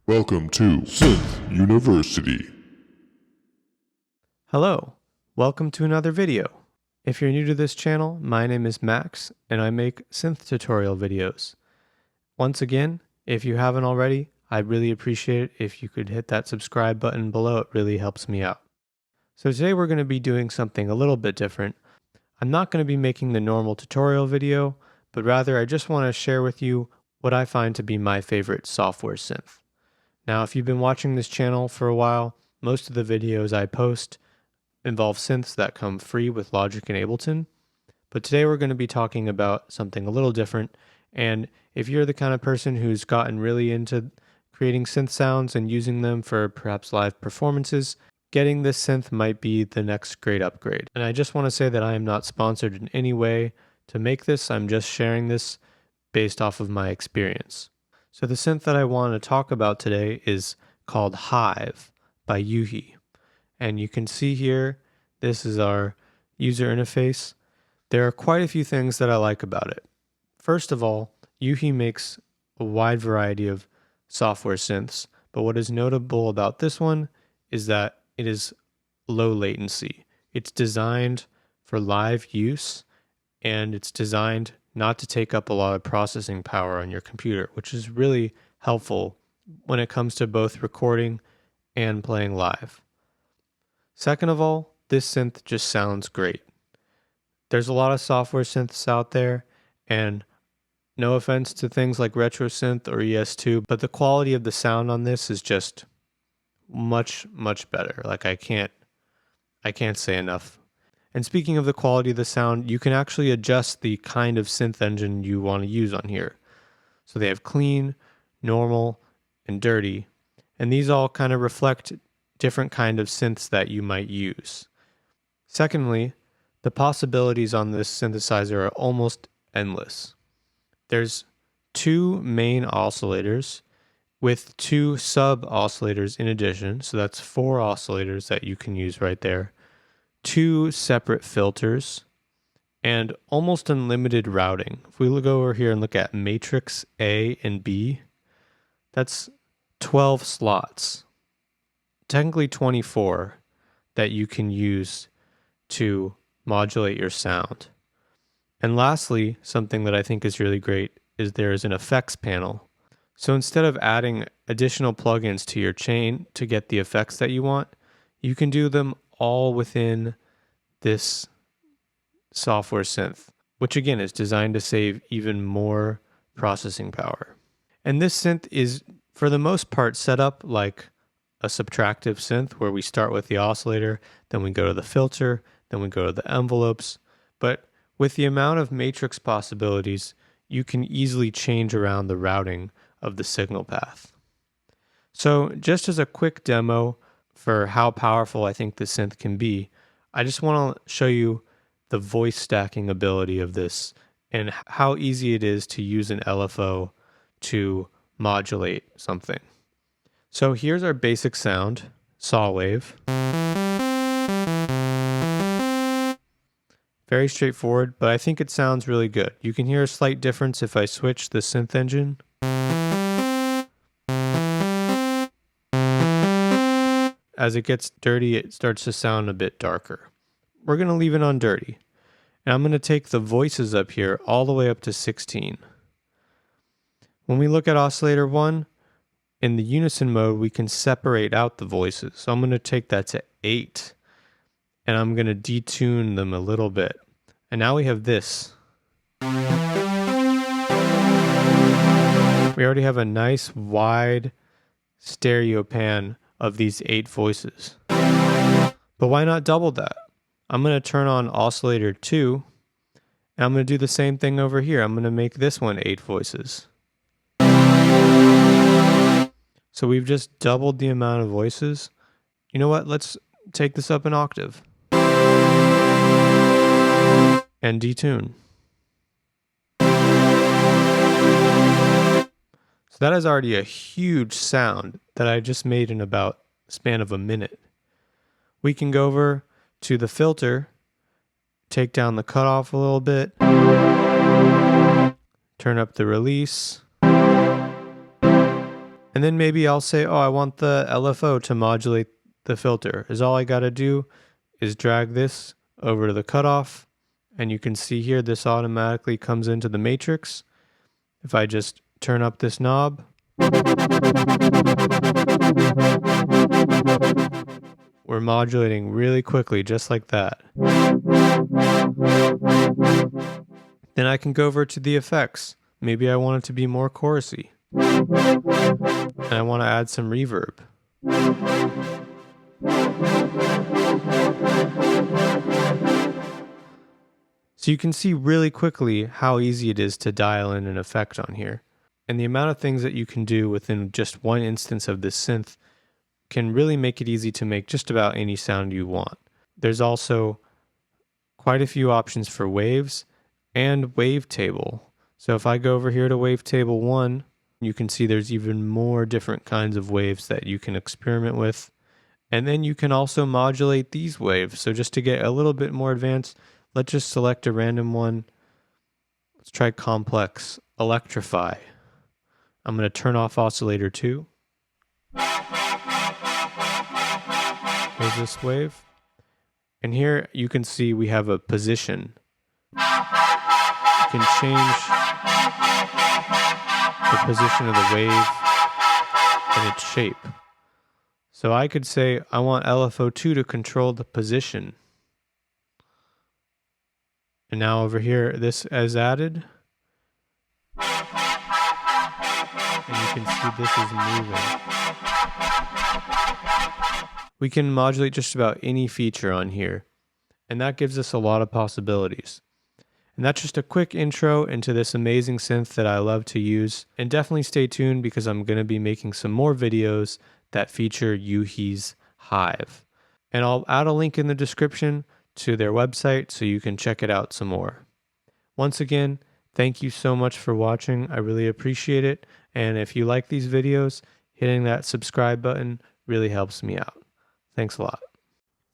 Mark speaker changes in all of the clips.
Speaker 1: Welcome to Synth University.
Speaker 2: Hello, welcome to another video. If you're new to this channel, my name is Max and I make synth tutorial videos. Once again, if you haven't already, I'd really appreciate it if you could hit that subscribe button below. It really helps me out. So today we're going to be doing something a little bit different. I'm not going to be making the normal tutorial video, but rather I just want to share with you what I find to be my favorite software synth. Now, if you've been watching this channel for a while, most of the videos I post involve synths that come free with Logic and Ableton. But today we're going to be talking about something a little different. And if you're the kind of person who's gotten really into creating synth sounds and using them for perhaps live performances, getting this synth might be the next great upgrade. And I just want to say that I am not sponsored in any way to make this. I'm just sharing this based off of my experience. So the synth that I want to talk about today is called Hive by Yuhi. And you can see here, this is our user interface. There are quite a few things that I like about it. First of all, Yuhi makes a wide variety of software synths, but what is notable about this one is that it is low latency. It's designed for live use, and it's designed not to take up a lot of processing power on your computer, which is really helpful when it comes to both recording and playing live. Second of all, this synth just sounds great. There's a lot of software synths out there, and no offense to things like Retro Synth or ES2, but the quality of the sound on this is just much, much better. Like I can't say enough. And speaking of the quality of the sound, you can actually adjust the kind of synth engine you want to use on here. So they have clean, normal, and dirty. And these all kind of reflect different kind of synths that you might use. Secondly, the possibilities on this synthesizer are almost endless. There's two main oscillators with two sub-oscillators in addition. So that's 4 oscillators that you can use right there. 2 separate filters, and almost unlimited routing. If we look over here and look at matrix A and B, that's 12 slots. Technically 24 that you can use to modulate your sound. And lastly, something that I think is really great is there is an effects panel. So instead of adding additional plugins to your chain to get the effects that you want, you can do them all within this software synth, which again is designed to save even more processing power. And this synth is, for the most part, set up like a subtractive synth where we start with the oscillator, then we go to the filter, then we go to the envelopes. But with the amount of matrix possibilities, you can easily change around the routing of the signal path. So just as a quick demo for how powerful I think the synth can be, I just want to show you the voice stacking ability of this and how easy it is to use an LFO to modulate something. So here's our basic sound, saw wave. Very straightforward, but I think it sounds really good. You can hear a slight difference if I switch the synth engine. As it gets dirty, it starts to sound a bit darker. We're going to leave it on dirty. And I'm going to take the voices up here all the way up to 16. When we look at oscillator 1, in the unison mode, we can separate out the voices. So I'm going to take that to 8. And I'm going to detune them a little bit. And now we have this. We already have a nice wide stereo pan of these 8 voices. But why not double that? I'm going to turn on oscillator 2, and I'm going to do the same thing over here. I'm going to make this one 8 voices. So we've just doubled the amount of voices. You know what? Let's take this up an octave. And detune. So that is already a huge sound that I just made in about the span of a minute. We can go over to the filter, take down the cutoff a little bit, turn up the release, And then maybe I'll say, oh, I want the LFO to modulate the filter. All I got to do is drag this over to the cutoff. And you can see here, this automatically comes into the matrix. If I just turn up this knob, we're modulating really quickly, just like that. Then I can go over to the effects. Maybe I want it to be more chorusy. And I want to add some reverb. So you can see really quickly how easy it is to dial in an effect on here. And the amount of things that you can do within just one instance of this synth can really make it easy to make just about any sound you want. There's also quite a few options for waves and wavetable. So if I go over here to wavetable 1, you can see there's even more different kinds of waves that you can experiment with. And then you can also modulate these waves. So just to get a little bit more advanced, let's just select a random one. Let's try complex, electrify. I'm going to turn off oscillator 2. Here's this wave. And here you can see we have a position. You can change the position of the wave and its shape. So I could say I want LFO2 to control the position. And now over here, this is added. And you can see this is moving. We can modulate just about any feature on here. And that gives us a lot of possibilities. And that's just a quick intro into this amazing synth that I love to use. And definitely stay tuned because I'm going to be making some more videos that feature Yuhi's Hive. And I'll add a link in the description to their website so you can check it out some more. Once again, thank you so much for watching. I really appreciate it. And if you like these videos, hitting that subscribe button really helps me out. Thanks a lot.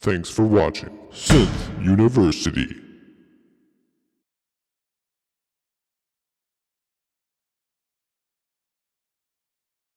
Speaker 1: Thanks for watching Synth University.